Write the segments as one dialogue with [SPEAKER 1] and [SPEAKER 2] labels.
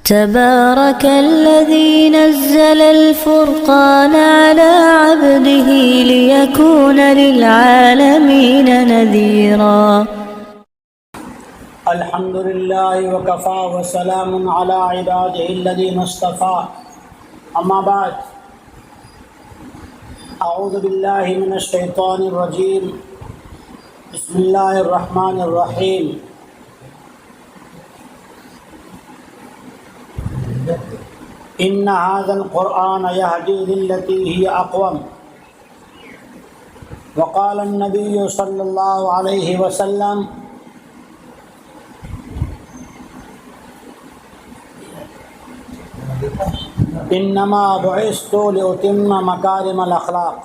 [SPEAKER 1] تبارك الذي نزل الفرقان على عبده ليكون للعالمين نذيرا.
[SPEAKER 2] الحمد لله وكفى وسلام على عباده الذين اصطفى. اما بعد، اعوذ بالله من الشيطان الرجيم. بسم الله الرحمن الرحيم. ان هذا القرآن يهدي للتي هي اقوم. وقال النبي صلى الله عليه وسلم: انما بعثت لاتم مکارم الاخلاق.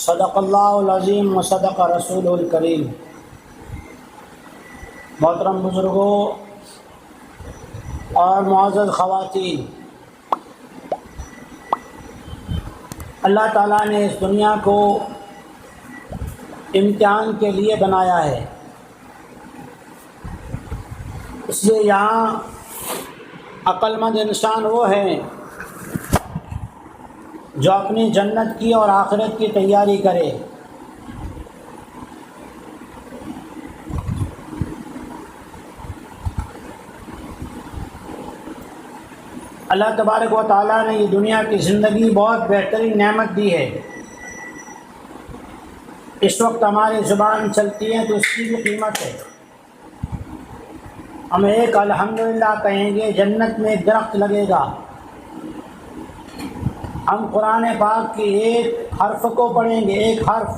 [SPEAKER 2] صدق اللہ العظیم و صدق رسول الکریم. محترم بزرگوں اور معزز خواتین، اللہ تعالیٰ نے اس دنیا کو امتحان کے لیے بنایا ہے، اس لیے یہاں عقل مند انسان وہ ہیں جو اپنی جنت کی اور آخرت کی تیاری کرے. اللہ تبارک و تعالیٰ نے یہ دنیا کی زندگی بہت بہترین نعمت دی ہے. اس وقت ہماری زبان چلتی ہے تو اس کی بھی قیمت ہے. ہم ایک الحمدللہ کہیں گے، جنت میں ایک درخت لگے گا. ہم قرآن پاک کی ایک حرف کو پڑھیں گے، ایک حرف.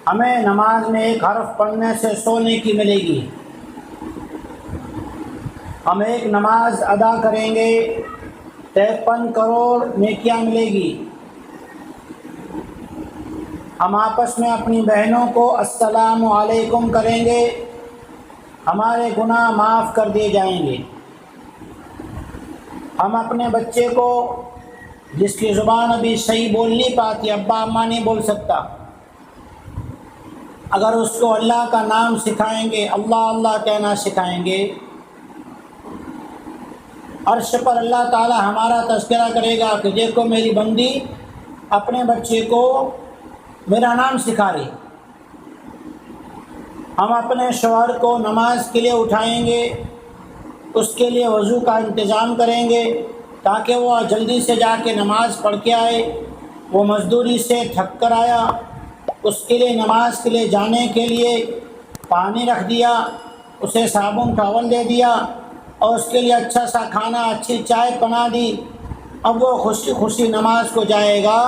[SPEAKER 2] ہمیں نماز میں ایک حرف پڑھنے سے 100 نیکی ملے گی. ہم ایک نماز ادا کریں گے 53 کروڑ نیکیاں ملے گی. ہم آپس میں اپنی بہنوں کو السلام علیکم کریں گے، ہمارے گناہ معاف کر دیے جائیں گے. ہم اپنے بچے کو، جس کی زبان ابھی صحیح بول نہیں پاتی، ابا اماں نہیں بول سکتا، اگر اس کو اللہ کا نام سکھائیں گے، اللہ اللہ کہنا سکھائیں گے، عرش پر اللہ تعالی ہمارا تذکرہ کرے گا کہ دیکھو میری بندی اپنے بچے کو میرا نام سکھا رہی. ہم اپنے شوہر کو نماز کے لیے اٹھائیں گے، اس کے لیے وضو کا انتظام کریں گے تاکہ وہ جلدی سے جا کے نماز پڑھ کے آئے. وہ مزدوری سے تھک کر آیا، اس کے لیے نماز کے لیے جانے کے لیے پانی رکھ دیا، اسے صابن ٹاول دے دیا اور اس کے لیے اچھا سا کھانا، اچھی چائے بنا دی. اب وہ خوشی خوشی نماز کو جائے گا.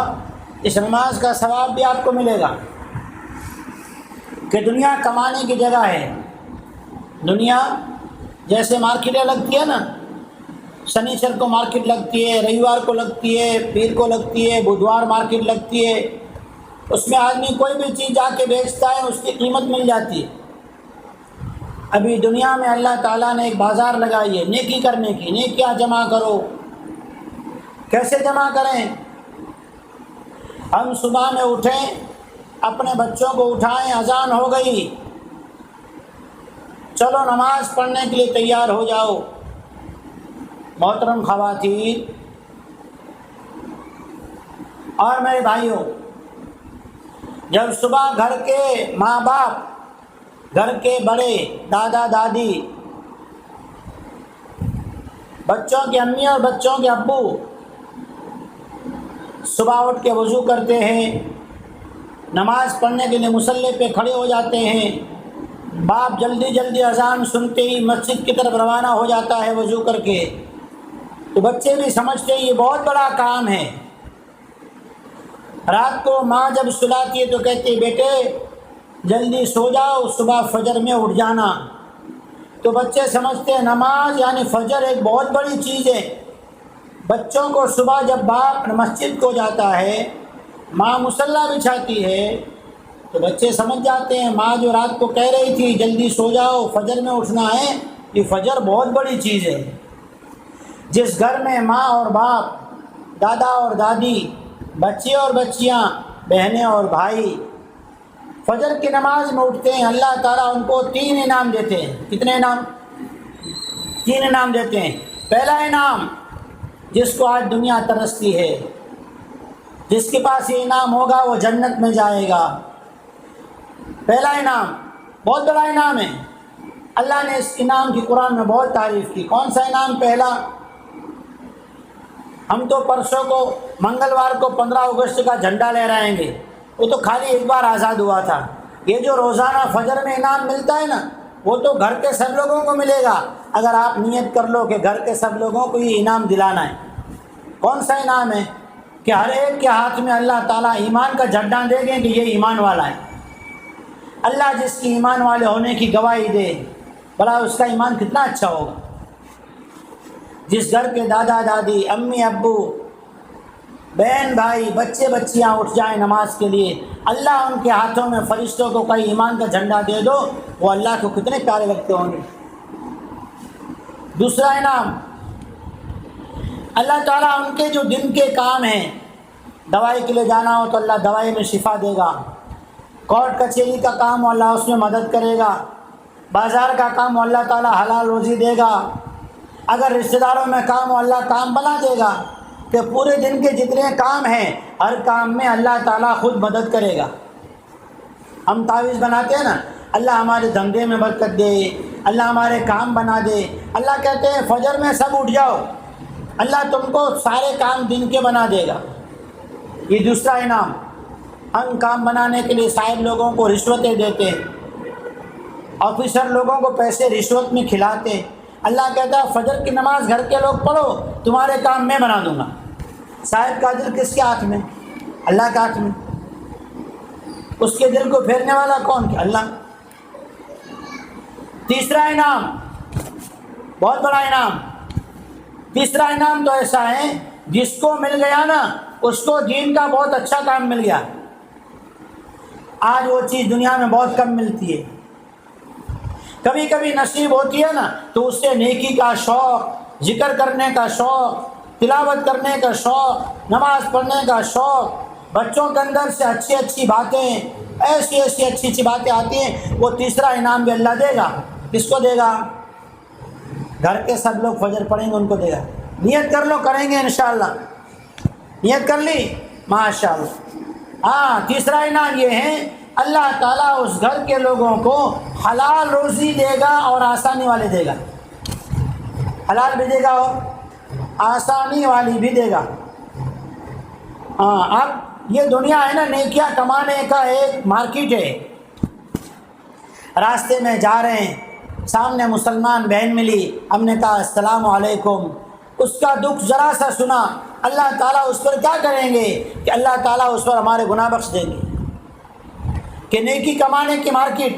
[SPEAKER 2] اس نماز کا ثواب بھی آپ کو ملے گا. کہ دنیا کمانے کی جگہ ہے. دنیا جیسے مارکیٹیں لگتی ہے نا، شنیچر کو مارکیٹ لگتی ہے، رویوار کو لگتی ہے، پیر کو لگتی ہے، بدھوار مارکیٹ لگتی ہے. اس میں آدمی کوئی بھی چیز جا کے بیچتا ہے، اس کی قیمت مل جاتی ہے. ابھی دنیا میں اللہ تعالیٰ نے ایک بازار لگائی ہے نیکی کرنے کی. نیکیاں جمع کرو. کیسے جمع کریں؟ ہم صبح میں اٹھیں، اپنے بچوں کو اٹھائیں، اذان ہو گئی، چلو نماز پڑھنے کے لیے تیار ہو جاؤ. محترم خواتین اور میرے بھائیوں، جب صبح گھر کے ماں باپ، گھر کے بڑے، دادا دادی، بچوں کی امی اور بچوں کے ابو صبح اٹھ کے وضو کرتے ہیں، نماز پڑھنے کے لیے مصلی پہ کھڑے ہو جاتے ہیں، باپ جلدی جلدی اذان سنتے ہی مسجد کی طرف روانہ ہو جاتا ہے وضو کر کے، تو بچے بھی سمجھتے ہیں یہ بہت بڑا کام ہے. رات کو ماں جب سلاتی ہے تو کہتی ہے بیٹے جلدی سو جاؤ، صبح فجر میں اٹھ جانا. تو بچے سمجھتے ہیں نماز یعنی فجر ایک بہت بڑی چیز ہے. بچوں کو صبح جب باپ مسجد کو جاتا ہے، ماں مصلی بچھاتی ہے، تو بچے سمجھ جاتے ہیں ماں جو رات کو کہہ رہی تھی جلدی سو جاؤ، فجر میں اٹھنا ہے، یہ فجر بہت بڑی چیز ہے. جس گھر میں ماں اور باپ، دادا اور دادی، بچے اور بچیاں، بہنیں اور بھائی فجر کی نماز میں اٹھتے ہیں، اللہ تعالیٰ ان کو 3 انعام دیتے ہیں۔ کتنے انعام؟ 3 انعام دیتے ہیں۔ پہلا انعام، جس کو آج دنیا ترستی ہے، جس کے پاس یہ انعام ہوگا وہ جنت میں جائے گا۔ پہلا انعام بہت بڑا انعام ہے، اللہ نے اس انعام کی قرآن میں بہت تعریف کی۔ کون سا انعام؟ پہلا، ہم تو پرسوں کو منگلوار کو 15 اگست کا جھنڈا لہرائیں گے، وہ تو خالی ایک بار آزاد ہوا تھا۔ یہ جو روزانہ فجر میں انعام ملتا ہے نا، وہ تو گھر کے سب لوگوں کو ملے گا، اگر آپ نیت کر لو کہ گھر کے سب لوگوں کو یہ انعام دلانا ہے۔ کون سا انعام ہے؟ کہ ہر ایک کے ہاتھ میں اللہ تعالیٰ ایمان کا جھنڈا دے گے کہ یہ ایمان والا ہے۔ اللہ جس کی ایمان والے ہونے کی گواہی دے، بھلا اس کا ایمان کتنا اچھا ہوگا۔ جس گھر کے دادا دادی، امی ابو، بہن بھائی، بچے بچیاں اٹھ جائیں نماز کے لیے، اللہ ان کے ہاتھوں میں فرشتوں کو کئی ایمان کا جھنڈا دے دو، وہ اللہ کو کتنے پیارے لگتے ہوں گے۔ دوسرا انعام، اللہ تعالیٰ ان کے جو دن کے کام ہیں، دوائی کے لیے جانا ہو تو اللہ دوائی میں شفا دے گا، کورٹ کچہری کا کام ہو اللہ اس میں مدد کرے گا، بازار کا کام ہو اللہ تعالیٰ حلال روزی دے گا، اگر رشتہ داروں میں کام ہو اللہ کام بنا دے گا، کہ پورے دن کے جتنے کام ہیں ہر کام میں اللہ تعالیٰ خود مدد کرے گا۔ ہم تعویذ بناتے ہیں نا، اللہ ہمارے دھندے میں برکت دے، اللہ ہمارے کام بنا دے۔ اللہ کہتے ہیں فجر میں سب اٹھ جاؤ، اللہ تم کو سارے کام دن کے بنا دے گا۔ یہ دوسرا انعام۔ ہم کام بنانے کے لیے صاحب لوگوں کو رشوتیں دیتے ہیں، آفیسر لوگوں کو پیسے رشوت میں کھلاتے ہیں، اللہ کہتا ہے فجر کی نماز گھر کے لوگ پڑھو، تمہارے کام میں بنا دوں گا۔ صاحب کا دل کس کے ہاتھ میں؟ اللہ کے ہاتھ میں۔ اس کے دل کو پھیرنے والا کون؟ اللہ۔ تیسرا انعام، بہت بڑا انعام۔ تیسرا انعام تو ایسا ہے جس کو مل گیا نا اس کو دین کا بہت اچھا کام مل گیا۔ آج وہ چیز دنیا میں بہت کم ملتی ہے، کبھی کبھی نصیب ہوتی ہے نا تو اس سے نیکی کا شوق، ذکر کرنے کا شوق، تلاوت کرنے کا شوق، نماز پڑھنے کا شوق، بچوں کے اندر سے اچھی اچھی باتیں، ایسی اچھی باتیں آتی ہیں، وہ تیسرا انعام بھی اللہ دے گا۔ کس کو دے گا؟ گھر کے سب لوگ فجر پڑھیں گے ان کو دے گا۔ نیت کر لو، کریں گے انشاءاللہ۔ نیت کر لی؟ ماشاءاللہ۔ ہاں، تیسرا انعام یہ ہے اللہ تعالیٰ اس گھر کے لوگوں کو حلال روزی دے گا اور آسانی والے دے گا۔ حلال بھی دے گا اور آسانی والی بھی دے گا۔ ہاں، اب یہ دنیا ہے نا، نیکیاں کمانے کا ایک مارکیٹ ہے۔ راستے میں جا رہے ہیں، سامنے مسلمان بہن ملی، ہم نے کہا السلام علیکم، اس کا دکھ ذرا سا سنا، اللہ تعالیٰ اس پر کیا کریں گے کہ اللہ تعالیٰ اس پر ہمارے گناہ بخش دیں گے۔ کہ نیکی کمانے کی مارکیٹ۔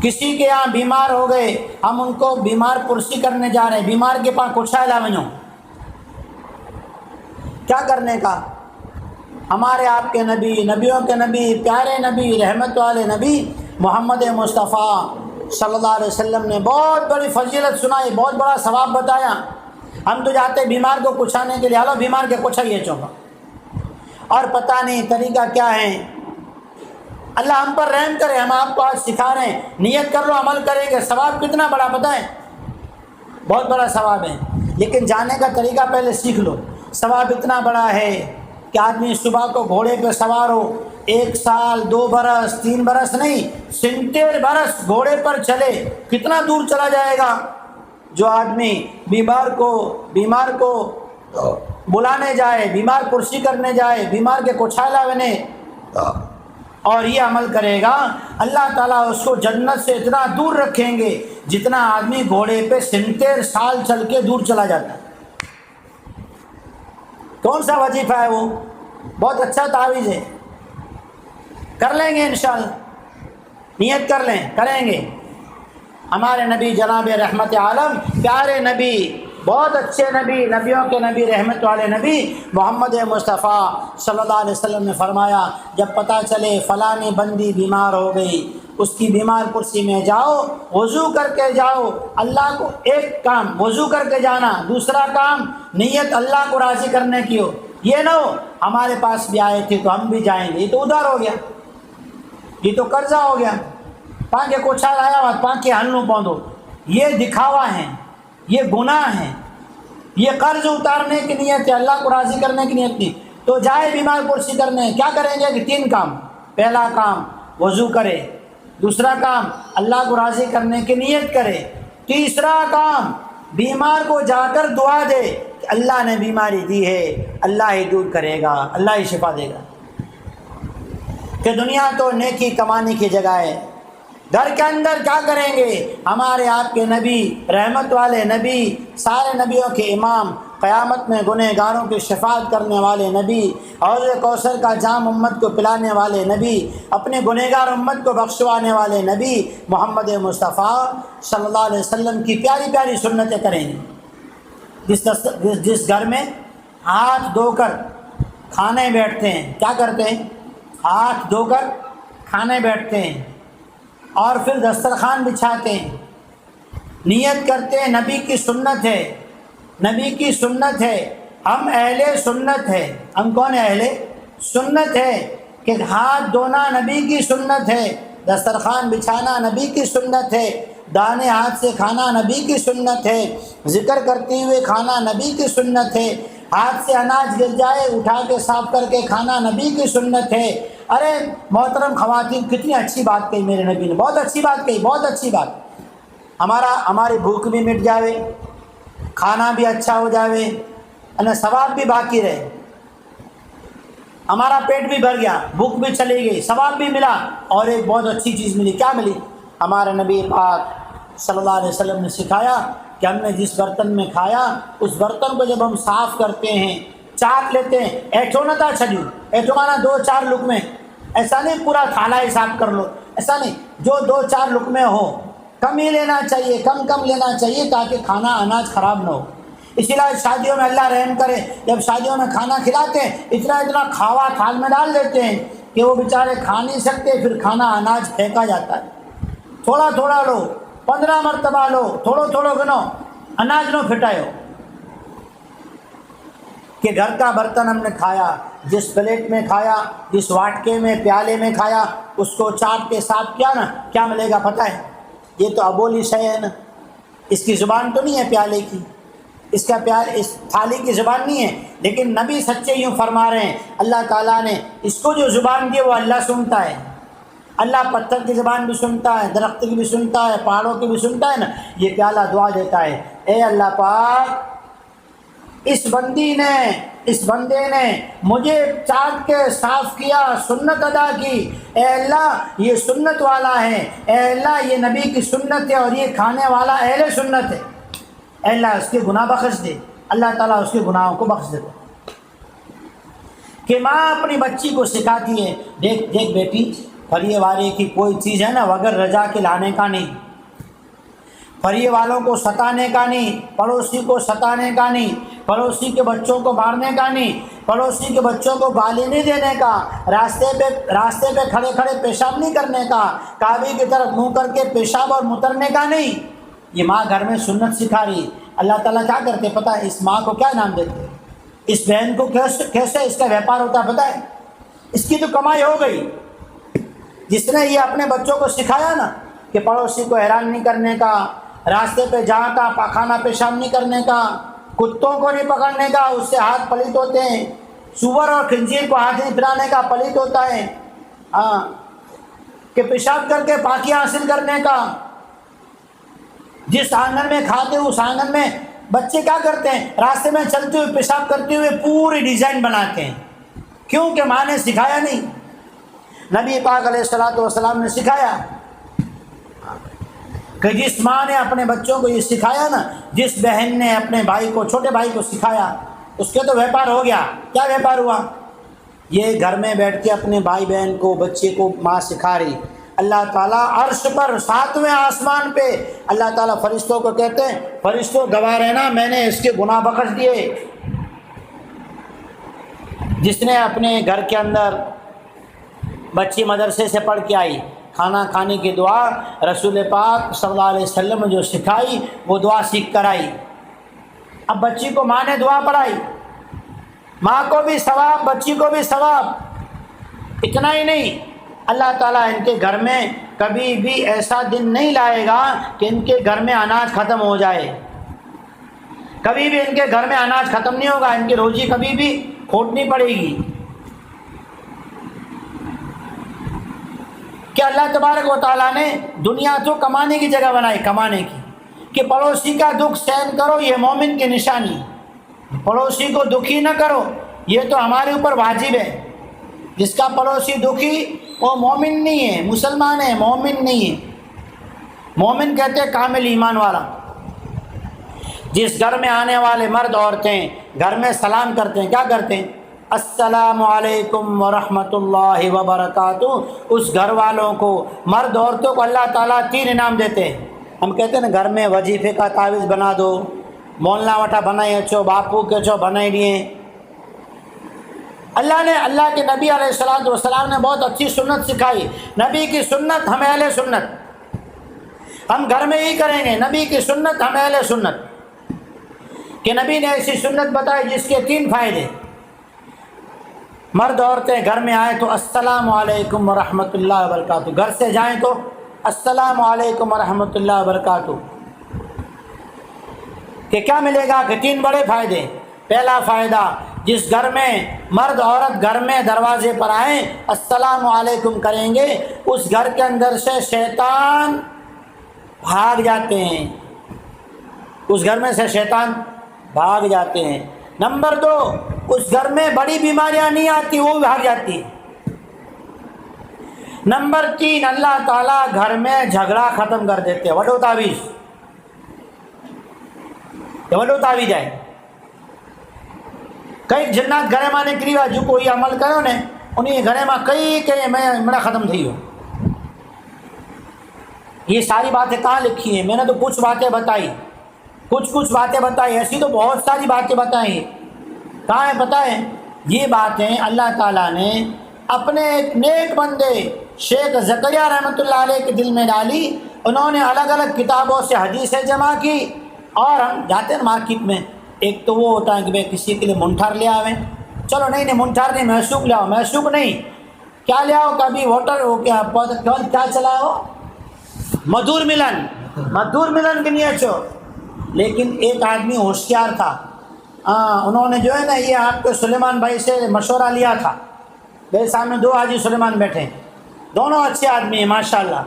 [SPEAKER 2] کسی کے یہاں بیمار ہو گئے، ہم ان کو بیمار پرسی کرنے جا رہے ہیں، بیمار کے پاس کچھ ونو کیا کرنے کا؟ ہمارے آپ کے نبی، نبیوں کے نبی، پیارے نبی، رحمت والے نبی محمد مصطفیٰ صلی اللہ علیہ وسلم نے بہت بڑی فضیلت سنائی، بہت بڑا ثواب بتایا۔ ہم تو جاتے بیمار کو کچھانے کے لیے، ہلو بیمار کے کچھائیے چوکا، اور پتہ نہیں طریقہ کیا ہے۔ اللہ ہم پر رحم کرے، ہم آپ کو آج سکھا رہے ہیں، نیت کر لو، عمل کریں گے، ثواب کتنا بڑا پتہ ہے؟ بہت بڑا ثواب ہے، لیکن جانے کا طریقہ پہلے سیکھ لو۔ ثواب اتنا بڑا ہے کہ آدمی صبح کو گھوڑے پہ سوار ہو، 1 سال 2 برس 3 برس نہیں، 70 برس گھوڑے پر چلے، کتنا دور چلا جائے گا۔ جو آدمی بیمار کو بلانے جائے، بیمار پرسی کرنے جائے، بیمار کے کچھالا بنے اور یہ عمل کرے گا، اللہ تعالیٰ اس کو جنت سے اتنا دور رکھیں گے جتنا آدمی گھوڑے پہ 70 سال چل کے دور چلا جاتا ہے۔ کون سا وظیفہ ہے وہ؟ بہت اچھا تعویذ ہے، کر لیں گے انشاءاللہ، نیت کر لیں، کریں گے۔ ہمارے نبی جناب رحمت عالم، پیارے نبی، بہت اچھے نبی، نبیوں کے نبی، رحمت والے نبی محمد مصطفیٰ صلی اللہ علیہ وسلم نے فرمایا، جب پتہ چلے فلانی بندی بیمار ہو گئی، اس کی بیمار کرسی میں جاؤ، وضو کر کے جاؤ، اللہ کو ایک کام وضو کر کے جانا، دوسرا کام نیت اللہ کو راضی کرنے کی ہو، یہ نہ ہو ہمارے پاس بھی آئے تھے تو ہم بھی جائیں گے، یہ تو ادھر ہو گیا۔ یہ تو قرضہ ہو گیا، پانکہ کوچھا لایا ہوا پانکہ ہلنو پوندو، یہ دکھاوا ہے، یہ گناہ ہے، یہ قرض اتارنے کی نیت ہے، اللہ کو راضی کرنے کی نیت نہیں۔ تو جائے بیمار پرسی کرنے، کیا کریں گے کہ 3 کام۔ پہلا کام وضو کرے، دوسرا کام اللہ کو راضی کرنے کی نیت کرے، تیسرا کام بیمار کو جا کر دعا دے کہ اللہ نے بیماری دی ہے، اللہ ہی دور کرے گا، اللہ ہی شفا دے گا۔ کہ دنیا تو نیکی کمانے کی جگہ ہے، گھر کے اندر کیا کریں گے؟ ہمارے آپ کے نبی، رحمت والے نبی، سارے نبیوں کے امام، قیامت میں گنہگاروں کی شفاعت کرنے والے نبی، حوض کوثر کا جام امت کو پلانے والے نبی، اپنے گنہگار امت کو بخشوانے والے نبی محمد مصطفیٰ صلی اللہ علیہ وسلم کی پیاری پیاری سنتیں کریں گے۔ جس گھر میں ہاتھ دھو کر کھانے بیٹھتے ہیں، کیا کرتے ہیں؟ ہاتھ دھو کر کھانے بیٹھتے ہیں اور پھر دسترخوان بچھاتے ہیں، نیت کرتے ہیں نبی کی سنت ہے، نبی کی سنت ہے، ہم اہل سنت ہے۔ ہم کون ہیں؟ اہل سنت ہے کہ ہاتھ دھونا نبی کی سنت ہے، دسترخوان بچھانا نبی کی سنت ہے، دانے ہاتھ سے کھانا نبی کی سنت ہے، ذکر کرتے ہوئے کھانا نبی کی سنت ہے، ہاتھ سے اناج گر جائے اٹھا کے صاف کر کے کھانا نبی کی سنت ہے۔ ارے محترم خواتین، کتنی اچھی بات کہی میرے نبی نے، بہت اچھی بات کہی، بہت اچھی بات۔ ہماری بھوک بھی مٹ جاوے، کھانا بھی اچھا ہو جاوے، ثواب بھی باقی رہے، ہمارا پیٹ بھی بھر گیا، بھوک بھی چلی گئی، ثواب بھی ملا، اور ایک بہت اچھی چیز ملی۔ کیا ملی؟ ہمارے نبی پاک صلی اللہ علیہ وسلم نے سکھایا کہ ہم نے جس برتن میں کھایا اس برتن کو جب ہم صاف کرتے ہیں، چاٹ لیتے ہیں، ایٹھو نہ تھا چھجو، ایٹھو مانا 2-4 لقمے، ایسا نہیں پورا تھالا ہی صاف کر لو، ایسا نہیں، جو 2-4 لقمے ہو، کم ہی لینا چاہیے، کم لینا چاہیے تاکہ کھانا اناج خراب نہ ہو۔ اسی لیے شادیوں میں اللہ رحم کرے، جب شادیوں میں کھانا کھلاتے ہیں اتنا کھاوا تھال میں ڈال دیتے ہیں کہ وہ بیچارے کھا نہیں سکتے، پھر کھانا اناج پھینکا جاتا ہے۔ تھوڑا تھوڑا لو، 15 مرتبہ لو، تھوڑو گنو، اناج نو پھٹائیو۔ کہ گھر کا برتن ہم نے کھایا، جس پلیٹ میں کھایا، جس واٹکے میں پیالے میں کھایا، اس کو چاٹ کے صاف کیا نا، کیا ملے گا پتہ ہے؟ یہ تو ابولی شے ہے نا، اس کی زبان تو نہیں ہے پیالے کی، اس تھالی کی زبان نہیں ہے، لیکن نبی سچے یوں فرما رہے ہیں، اللہ تعالیٰ نے اس کو جو زبان دی وہ اللہ سنتا ہے۔ اللہ پتھر کی زبان بھی سنتا ہے، درخت کی بھی سنتا ہے، پہاڑوں کی بھی سنتا ہے نا۔ یہ پیالہ دعا دیتا ہے، اے اللہ پاک، اس بندے نے مجھے چاٹ کے صاف کیا، سنت ادا کی، اے اللہ یہ سنت والا ہے، اے اللہ یہ نبی کی سنت ہے، اور یہ کھانے والا اہل سنت ہے، اے اللہ اس کے گناہ بخش دے۔ اللہ تعالیٰ اس کے گناہوں کو بخش دیتا ہے۔ کہ ماں اپنی بچی کو سکھاتی ہے، دیکھ بیٹی، فریے والے کی کوئی چیز ہے نا بغیر رضا کے لانے کا نہیں، فریے والوں کو ستانے کا نہیں، پڑوسی کو ستانے کا نہیں، پڑوسی کے بچوں کو مارنے کا نہیں، پڑوسی کے بچوں کو گالی نہیں دینے کا، راستے پہ کھڑے پیشاب نہیں کرنے کا، کعبے کی طرف منہ کر کے پیشاب اور مترنے کا نہیں۔ یہ ماں گھر میں سنت سکھا رہی۔ اللہ تعالیٰ کیا کرتے پتہ ہے؟ اس ماں کو کیا نام دیتے؟ اس بہن کو کیسے اس کا ویپار ہوتا ہے پتہ ہے؟ اس کی تو کمائی ہو گئی۔ جس نے یہ اپنے بچوں کو سکھایا نا کہ پڑوسی کو حیران نہیں کرنے کا، راستے پہ جہاں کا پاخانہ پیشاب نہیں کرنے کا، کتوں کو نہیں پکڑنے کا، اس سے ہاتھ پلیت ہوتے ہیں، سور اور خنزیر کو ہاتھ نہیں پھرانے کا، پلیت ہوتا ہے، کہ پیشاب کر کے پاکی حاصل کرنے کا۔ جس آنگن میں کھاتے اس آنگن میں بچے کیا کرتے ہیں؟ راستے میں چلتے ہوئے پیشاب کرتے ہوئے پوری ڈیزائن بناتے ہیں، کیوں کہ ماں نے سکھایا نہیں، نبی پاک علیہ الصلوۃ والسلام نے سکھایا۔ کہ جس ماں نے اپنے بچوں کو یہ سکھایا نا، جس بہن نے اپنے بھائی کو، چھوٹے بھائی کو سکھایا، اس کے تو ویپار ہو گیا۔ کیا ویپار ہوا؟ یہ گھر میں بیٹھ کے اپنے بھائی بہن کو، بچے کو ماں سکھا رہی۔ اللہ تعالیٰ عرش پر 7ویں آسمان پہ اللہ تعالیٰ فرشتوں کو کہتے ہیں، فرشتوں گواہ رہنا میں نے اس کے گناہ بخش دیے۔ جس نے اپنے گھر کے اندر بچی مدرسے سے پڑھ کے آئی، کھانا کھانے کی دعا رسول پاک صلی اللہ علیہ وسلم نے جو سکھائی وہ دعا سیکھ کر آئی۔ اب بچی کو ماں نے دعا پڑھائی، ماں کو بھی ثواب، بچی کو بھی ثواب۔ اتنا ہی نہیں، اللہ تعالیٰ ان کے گھر میں کبھی بھی ایسا دن نہیں لائے گا کہ ان کے گھر میں اناج ختم ہو جائے، کبھی بھی ان کے گھر میں اناج ختم نہیں ہوگا، ان کی روزی کبھی بھی کھوٹ نہیں پڑے گی۔ کہ اللہ تبارک و تعالیٰ نے دنیا تو کمانے کی جگہ بنائی، کمانے کی، کہ پڑوسی کا دکھ سہن کرو، یہ مومن کی نشانی، پڑوسی کو دکھی نہ کرو، یہ تو ہمارے اوپر واجب ہے۔ جس کا پڑوسی دکھی وہ مومن نہیں ہے، مسلمان ہے، مومن نہیں ہے۔ مومن کہتے ہیں کامل ایمان والا۔ جس گھر میں آنے والے مرد عورتیں گھر میں سلام کرتے ہیں، کیا کرتے ہیں؟ السلام علیکم ورحمۃ اللہ وبرکاتہ۔ اس گھر والوں کو، مرد عورتوں کو اللہ تعالیٰ 3 انعام دیتے ہیں۔ ہم کہتے ہیں نا گھر میں وظیفے کا تعویذ بنا دو، مولانا وٹا بنائی اچھو، باپو کے اچھو بنائی دیے۔ اللہ کے نبی علیہ الصلوۃ والسلام نے بہت اچھی سنت سکھائی۔ نبی کی سنت ہم اہل سنت، ہم گھر میں ہی کریں گے۔ نبی کی سنت ہم اہل سنت، کہ نبی نے ایسی سنت بتائی جس کے 3 فائدے۔ مرد عورتیں گھر میں آئیں تو السلام علیکم ورحمۃ اللہ وبرکاتہ، گھر سے جائیں تو السلام علیکم ورحمۃ اللہ وبرکاتہ۔ کہ کیا ملے گا؟ کہ 3 بڑے فائدے۔ پہلا فائدہ، جس گھر میں مرد عورت گھر میں دروازے پر آئیں السلام علیکم کریں گے، اس گھر کے اندر سے شیطان بھاگ جاتے ہیں، اس گھر میں سے شیطان بھاگ جاتے ہیں۔ نمبر 2، اس گھر میں بڑی بیماریاں نہیں آتی، وہ بھاگ جاتی۔ نمبر 3، اللہ تعالیٰ گھر میں جھگڑا ختم کر دیتے۔ وڈو تعویذ، وڈو تعویذ ہے۔ کئی جنات گھر میں نکلی ہوا، جو کوئی عمل کرو نے انہیں گھر میں کئی میں ختم تھی ہو۔ یہ ساری باتیں کہاں لکھی ہیں؟ میں نے تو کچھ باتیں بتائی، کچھ باتیں بتائی، ایسی تو بہت ساری باتیں بتائی۔ کہاں ہے پتہ ہے؟ یہ باتیں اللہ تعالیٰ نے اپنے ایک نیک بندے شیخ زکریا رحمۃ اللہ علیہ کے دل میں ڈالی۔ انہوں نے الگ الگ کتابوں سے حدیثیں جمع کی، اور ہم جاتے ہیں مارکیٹ میں، ایک تو وہ ہوتا ہے کہ بھائی کسی کے لیے منٹھار لے آویں، چلو نہیں منٹھار نہیں، معشوق لے آؤ، معشوق نہیں کیا لے آؤ، کبھی واٹر ہو کیا چلاؤ، مدھور ملن کے لیے چھو۔ لیکن ایک آدمی ہوشیار تھا، انہوں نے جو ہے نا یہ آپ کے سلیمان بھائی سے مشورہ لیا تھا۔ میرے سامنے 2 حاجی سلیمان بیٹھے ہیں، دونوں اچھے آدمی ہیں ماشاءاللہ،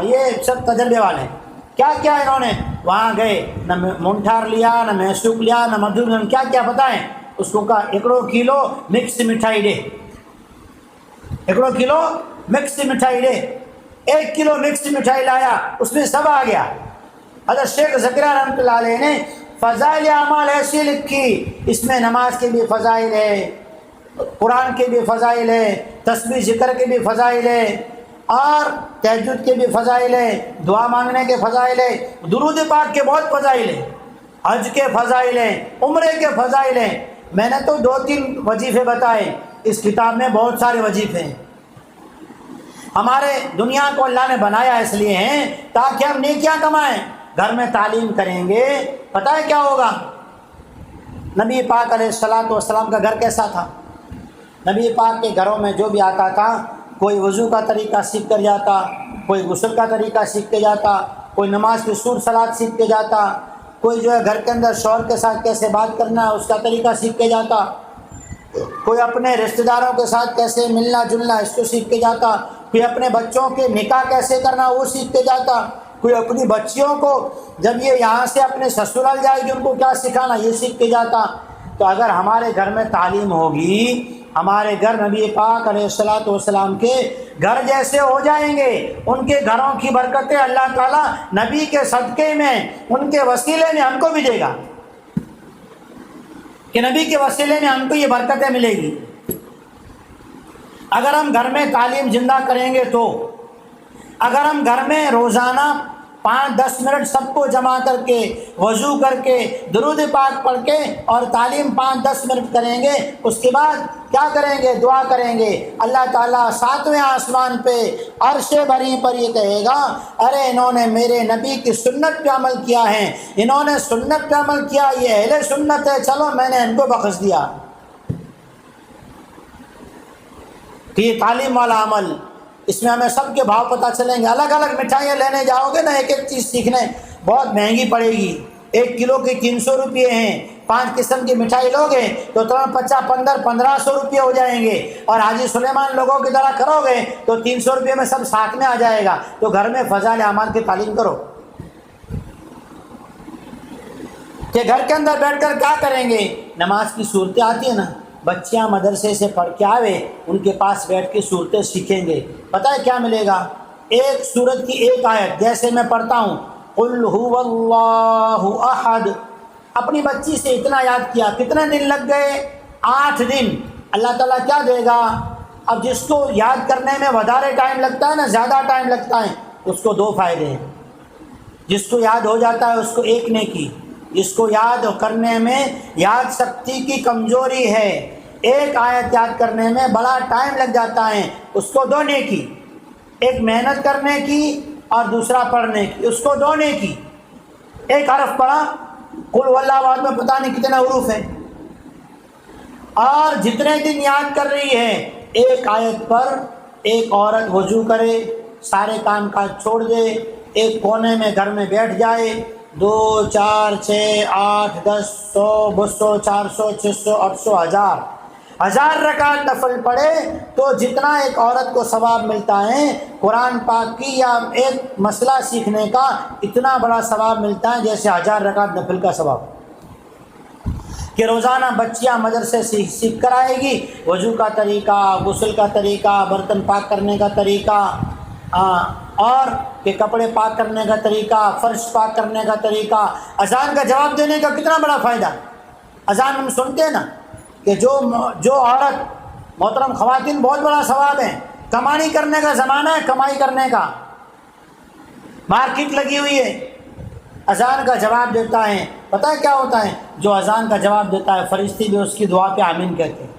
[SPEAKER 2] یہ سب تجربے والے ہیں۔ کیا انہوں نے وہاں گئے، نہ منٹھار لیا، نہ معشوق لیا، نہ مدھور ملن، کیا بتائیں؟ اس کو کہا 1 کلو مکس مٹھائی دے، 1 کلو مکس مٹھائی دے۔ 1 کلو مکس مٹھائی لایا، اس میں سب آ گیا۔ حضرت شیخ زکریا رحمۃ اللہ علیہ نے فضائل اعمال ایسی لکھی، اس میں نماز کے بھی فضائل ہے، قرآن کے بھی فضائل ہے، تسبیح ذکر کے بھی فضائل ہے، اور تہجد کے بھی فضائل ہے، دعا مانگنے کے فضائل ہے، درود پاک کے بہت فضائل ہیں، حج کے فضائل ہیں، عمرے کے فضائل ہیں۔ میں نے تو 2-3 وظیفے بتائے، اس کتاب میں بہت سارے وظیفے ہیں۔ ہمارے دنیا کو اللہ نے بنایا اس لیے ہیں تاکہ ہم نیکیاں کمائیں۔ گھر میں تعلیم کریں گے، پتہ ہے کیا ہوگا؟ نبی پاک علیہ الصلوۃ والسلام کا گھر کیسا تھا؟ نبی پاک کے گھروں میں جو بھی آتا تھا، کوئی وضو کا طریقہ سیکھ کر جاتا، کوئی غسل کا طریقہ سیکھ کے جاتا، کوئی نماز کی سور صلات سیکھ کے جاتا، کوئی جو ہے گھر کے اندر شوہر کے ساتھ کیسے بات کرنا ہے اس کا طریقہ سیکھ کے جاتا، کوئی اپنے رشتہ داروں کے ساتھ کیسے ملنا جلنا اس کو سیکھ کے جاتا، کوئی اپنے بچوں کے نکاح کیسے کرنا وہ سیکھ کے جاتا، کوئی اپنی بچیوں کو جب یہ یہاں سے اپنے سسرال جائے گی ان کو کیا سکھانا یہ سیکھ کے جاتا۔ تو اگر ہمارے گھر میں تعلیم ہوگی، ہمارے گھر نبی پاک علیہ الصلوۃ والسلام کے گھر جیسے ہو جائیں گے۔ ان کے گھروں کی برکتیں اللہ تعالیٰ نبی کے صدقے میں، ان کے وسیلے میں ہم کو بھی دے گا، کہ نبی کے وسیلے میں ہم کو یہ برکتیں ملے گی۔ اگر ہم گھر میں تعلیم زندہ کریں گے تو، اگر ہم گھر میں روزانہ 5-10 منٹ سب کو جمع کر کے وضو کر کے درود پاک پڑھ کے اور تعلیم 5-10 منٹ کریں گے، اس کے بعد کیا کریں گے؟ دعا کریں گے۔ اللہ تعالیٰ 7ویں آسمان پہ عرش بری پر یہ کہے گا، ارے انہوں نے میرے نبی کی سنت پہ عمل کیا ہے، انہوں نے سنت پہ عمل کیا، یہ اہل سنت ہے، چلو میں نے ان کو بخش دیا۔ کہ یہ تعلیم والا عمل اس میں ہمیں سب کے بھاؤ پتہ چلیں گے۔ الگ الگ مٹھائیاں لینے جاؤ گے نا ایک ایک چیز سیکھنے، بہت مہنگی پڑے گی۔ 1 کلو کی 300 روپے ہیں، 5 قسم کی مٹھائی لوگے تو تمہیں 1500 روپے ہو جائیں گے، اور حاجی سلیمان لوگوں کی طرح کرو گے تو 300 روپے میں سب ساتھ میں آ جائے گا۔ تو گھر میں فضائل اعمال کی تعلیم کرو کہ گھر کے اندر بیٹھ کر کیا کریں گے، نماز کی صورتیں آتی ہیں نا، بچیاں مدرسے سے پڑھ کے آوے ان کے پاس بیٹھ کے صورتیں سیکھیں گے۔ پتہ ہے کیا ملے گا؟ ایک سورت کی ایک آیت، جیسے میں پڑھتا ہوں قل هو اللہ احد، اپنی بچی سے اتنا یاد کیا، کتنے دن لگ گئے؟ 8 دن۔ اللہ تعالیٰ کیا دے گا؟ اب جس کو یاد کرنے میں زیادہ ٹائم لگتا ہے نا، زیادہ ٹائم لگتا ہے، اس کو 2 فائدے ہیں۔ جس کو یاد ہو جاتا ہے اس کو 1 نیکی، جس کو یاد کرنے میں یاد شکتی کی کمزوری ہے، ایک آیت یاد کرنے میں بڑا ٹائم لگ جاتا ہے، اس کو 2 نیکی، ایک محنت کرنے کی اور دوسرا پڑھنے کی، اس کو 2 نیکی۔ ایک حرف پڑھا، قل هو اللہ احد میں پتہ نہیں کتنے حروف ہیں، اور جتنے دن یاد کر رہی ہے ایک آیت پر ایک عورت وضو کرے، سارے کام کاج چھوڑ دے، ایک کونے میں گھر میں بیٹھ جائے، 2 4 6 8 10 100 200 400 600 800 1000 رکعت نفل پڑھے تو جتنا ایک عورت کو ثواب ملتا ہے قرآن پاک کی یا ایک مسئلہ سیکھنے کا، اتنا بڑا ثواب ملتا ہے جیسے 1000 رکعت نفل کا ثواب، کہ روزانہ بچیاں مدرسے سے سیکھ کر آئے گی وضو کا طریقہ، غسل کا طریقہ، برتن پاک کرنے کا طریقہ، اور کہ کپڑے پاک کرنے کا طریقہ، فرش پاک کرنے کا طریقہ۔ اذان کا جواب دینے کا کتنا بڑا فائدہ! اذان ہم سنتے ہیں نا کہ جو عورت، محترم خواتین، بہت بڑا ثواب ہے، کمائی کرنے کا زمانہ ہے، کمائی کرنے کا، مارکیٹ لگی ہوئی ہے، اذان کا جواب دیتا ہے، پتہ ہے کیا ہوتا ہے؟ جو اذان کا جواب دیتا ہے فرشتے بھی اس کی دعا پہ آمین کہتے ہیں۔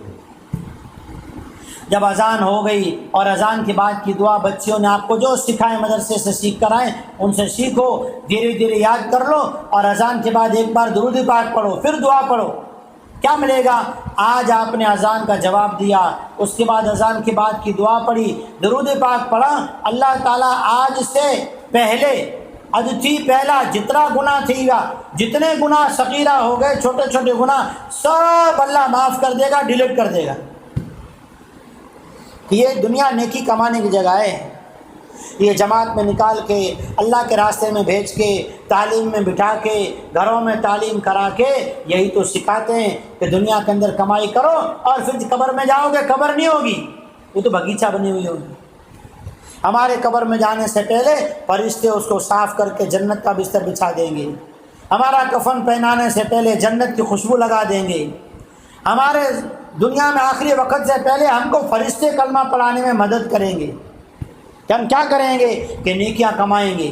[SPEAKER 2] جب اذان ہو گئی اور اذان کے بعد کی دعا، بچیوں نے آپ کو جو سکھائے مدرسے سے سیکھ کر آئیں ان سے سیکھو، دھیرے دھیرے یاد کر لو، اور اذان کے بعد ایک بار درود پاک پڑھو، پھر دعا پڑھو۔ کیا ملے گا؟ آج آپ نے اذان کا جواب دیا، اس کے بعد اذان کے بعد کی دعا پڑھی، درود پاک پڑھا، اللہ تعالیٰ آج سے پہلے ادھی پہلا جتنا گناہ تھی گا، جتنے گناہ صغیرہ ہو گئے، چھوٹے چھوٹے گناہ، سب اللہ معاف کر دے گا، ڈیلیٹ کر دے گا۔ یہ دنیا نیکی کمانے کی جگہ ہے، یہ جماعت میں نکال کے، اللہ کے راستے میں بھیج کے، تعلیم میں بٹھا کے، گھروں میں تعلیم کرا کے، یہی تو سکھاتے ہیں کہ دنیا کے اندر کمائی کرو اور پھر قبر میں جاؤ گے، قبر نہیں ہوگی، وہ تو باغیچہ بنی ہوئی ہوگی۔ ہمارے قبر میں جانے سے پہلے فرشتے اس کو صاف کر کے جنت کا بستر بچھا دیں گے، ہمارا کفن پہنانے سے پہلے جنت کی خوشبو لگا دیں گے، ہمارے دنیا میں آخری وقت سے پہلے ہم کو فرشتے کلمہ پڑھانے میں مدد کریں گے، کہ ہم کیا کریں گے کہ نیکیاں کمائیں گے،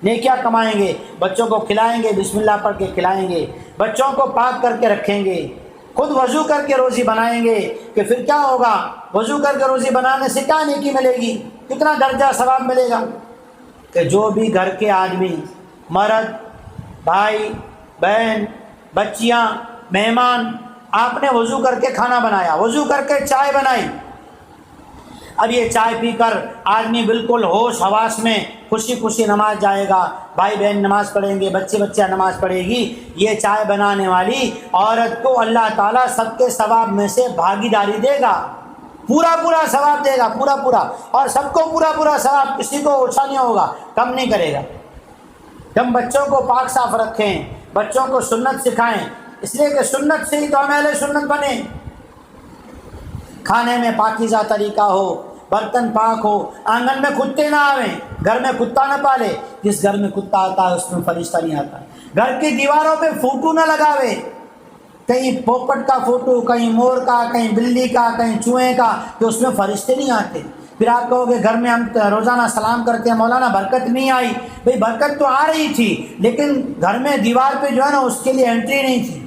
[SPEAKER 2] نیکیاں کمائیں گے، بچوں کو کھلائیں گے، بسم اللہ پڑھ کے کھلائیں گے، بچوں کو پاک کر کے رکھیں گے، خود وضو کر کے روزی بنائیں گے، کہ پھر کیا ہوگا؟ وضو کر کے روزی بنانے سے کیا نیکی ملے گی، کتنا درجہ ثواب ملے گا؟ کہ جو بھی گھر کے آدمی، مرد، بھائی، بہن، بچیاں، مہمان، آپ نے وضو کر کے کھانا بنایا، وضو کر کے چائے بنائی، اب یہ چائے پی کر آدمی بالکل ہوش حواس میں خوشی خوشی نماز جائے گا، بھائی بہن نماز پڑھیں گے، بچیاں نماز پڑھے گی، یہ چائے بنانے والی عورت کو اللہ تعالیٰ سب کے ثواب میں سے بھاگیداری دے گا، پورا ثواب دے گا، پورا، اور سب کو پورا ثواب، کسی کو اوچھا نہیں ہوگا، کم نہیں کرے گا۔ ہم بچوں کو پاک صاف رکھیں، بچوں کو سنت سکھائیں، اس لیے کہ سنت سے ہی تو ہم اہل سنت بنے۔ کھانے میں پاکیزہ طریقہ ہو، برتن پاک ہو، آنگن میں کتے نہ آویں، گھر میں کتا نہ پالے، جس گھر میں کتا آتا ہے اس میں فرشتہ نہیں آتا، گھر کی دیواروں پہ فوٹو نہ لگاوے، کہیں پوپٹ کا فوٹو، کہیں مور کا، کہیں بلی کا، کہیں چوہے کا، کہ اس میں فرشتے نہیں آتے۔ پھر آپ کہو گے گھر میں ہم روزانہ سلام کرتے ہیں، مولانا برکت نہیں آئی، بھئی برکت تو آ رہی تھی لیکن گھر میں دیوار پہ جو ہے نا اس کے لیے انٹری نہیں تھی۔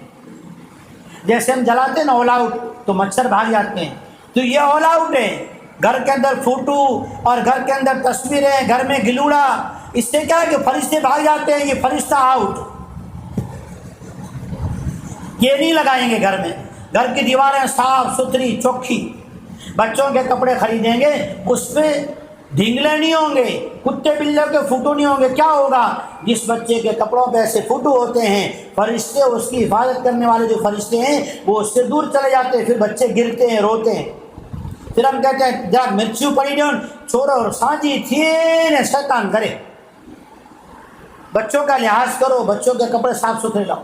[SPEAKER 2] جیسے ہم جلاتے ہیں نا آل آؤٹ تو مچھر بھاگ جاتے ہیں، تو یہ آل آؤٹ ہے، گھر کے اندر فوٹو اور گھر کے اندر تصویریں، گھر میں گلوڑا، اس سے کیا ہے کہ فرشتے بھاگ جاتے ہیں، یہ فرشتہ آؤٹ، یہ نہیں لگائیں گے گھر میں۔ گھر کی دیواریں صاف ستھری چوکھی، بچوں کے کپڑے خریدیں گے اس پہ ڈھینگلے نہیں ہوں گے، کتے بلے کے فوٹو نہیں ہوں گے۔ کیا ہوگا؟ جس بچے کے کپڑوں پہ ایسے فوٹو ہوتے ہیں، فرشتے اس کی حفاظت کرنے والے جو فرشتے ہیں وہ اس سے دور چلے جاتے ہیں، پھر بچے گرتے ہیں، روتے ہیں۔ پھر ہم کہتے ہیں جا مرچو پڑی ڈون چھوڑو اور سانجی تھین شیطان کرے۔ بچوں کا لحاظ کرو، بچوں کے کپڑے صاف ستھرے لاؤ۔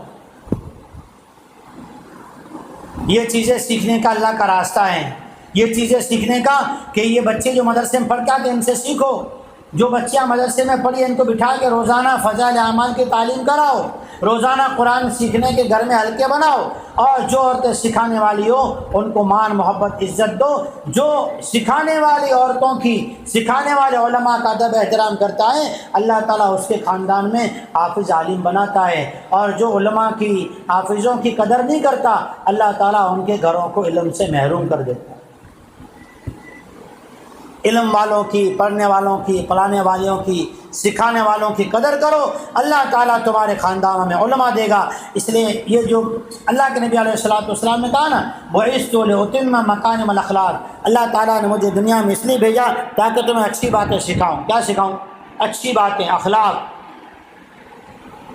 [SPEAKER 2] یہ چیزیں سیکھنے کا اللہ کا راستہ ہے، یہ چیزیں سیکھنے کا کہ یہ بچے جو مدرسے میں پڑھ کے آتے ہیں ان سے سیکھو۔ جو بچیاں مدرسے میں پڑھی ان کو بٹھا کے روزانہ فضائل اعمال کی تعلیم کراؤ، روزانہ قرآن سیکھنے کے گھر میں حلقے بناؤ، اور جو عورتیں سکھانے والی ہو ان کو مان محبت عزت دو۔ جو سکھانے والی عورتوں کی، سکھانے والے علماء کا ادب احترام کرتا ہے اللہ تعالیٰ اس کے خاندان میں حافظ عالم بناتا ہے، اور جو علماء کی، حافظوں کی قدر نہیں کرتا اللہ تعالیٰ ان کے گھروں کو علم سے محروم کر دیتا ہے۔ علم والوں کی، پڑھنے والوں کی، پڑھانے والوں کی، سکھانے والوں کی قدر کرو، اللہ تعالیٰ تمہارے خاندانوں میں علماء دے گا۔ اس لیے یہ جو اللہ کے نبی علیہ الصلوۃ والسلام نے کہا نا بعثت لأتم مکارم الاخلاق، اللہ تعالیٰ نے مجھے دنیا میں اس لیے بھیجا تاکہ تمہیں اچھی باتیں سکھاؤں۔ کیا سکھاؤں؟ اچھی باتیں، اخلاق،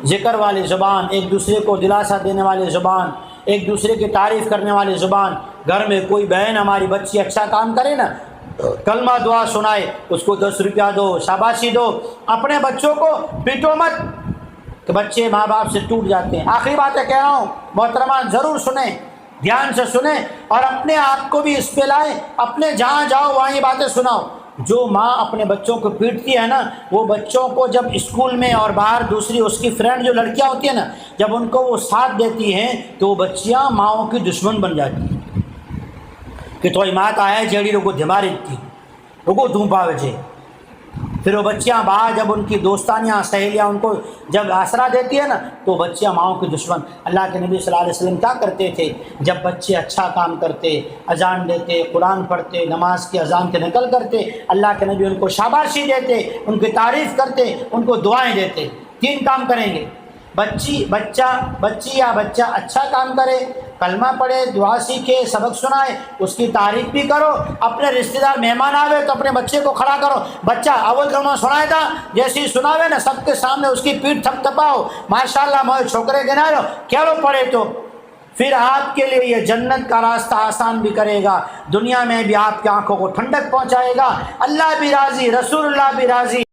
[SPEAKER 2] ذکر والی زبان، ایک دوسرے کو دلاسا دینے والی زبان، ایک دوسرے کی تعریف کرنے والی زبان۔ گھر میں کوئی بہن ہماری بچی اچھا کام کرے نا، کلمہ دعا سنائے، اس کو 10 روپیہ دو، شاباشی دو۔ اپنے بچوں کو پیٹو مت کہ بچے ماں باپ سے ٹوٹ جاتے ہیں۔ آخری باتیں کہہ رہا ہوں محترمہ، ضرور سنیں، دھیان سے سنیں، اور اپنے آپ کو بھی اس پہ لائیں، اپنے جہاں جاؤ وہاں یہ باتیں سناؤ۔ جو ماں اپنے بچوں کو پیٹتی ہے نا، وہ بچوں کو جب اسکول میں اور باہر دوسری اس کی فرینڈ جو لڑکیاں ہوتی ہیں نا، جب ان کو وہ ساتھ دیتی ہیں تو وہ بچیاں ماؤں کی دشمن بن جاتی ہیں کہ تو مات آیا جیڑی لوگوں دھماری تھی لوگوں دھوں پاوے جے۔ پھر وہ بچیاں باہر جب ان کی دوستانیاں، سہیلیاں ان کو جب آسرا دیتی ہے نا تو بچیاں ماؤں کی دشمن۔ اللہ کے نبی صلی اللہ علیہ وسلم کیا کرتے تھے؟ جب بچے اچھا کام کرتے، اذان دیتے، قرآن پڑھتے، نماز کی اذان کے نقل کرتے، اللہ کے نبی ان کو شاباشی دیتے، ان کی تعریف کرتے، ان کو دعائیں دیتے۔ 3 کام کریں گے، بچی یا بچہ اچھا کام کرے، کلمہ پڑھے، دعا سیکھے، سبق سنائے، اس کی تعریف بھی کرو۔ اپنے رشتہ دار مہمان آوے تو اپنے بچے کو کھڑا کرو، بچہ اول کلمہ سنائے تھا، جیسے ہی سناوے نا سب کے سامنے اس کی پیٹھ تھپ تھپاؤ، ماشاءاللہ موئے چھوکرے گنا لو، کیا لو پڑھے تو پھر آپ کے لیے یہ جنت کا راستہ آسان بھی کرے گا، دنیا میں بھی آپ کی آنکھوں کو ٹھنڈک پہنچائے گا، اللہ بھی راضی، رسول اللہ بھی راضی۔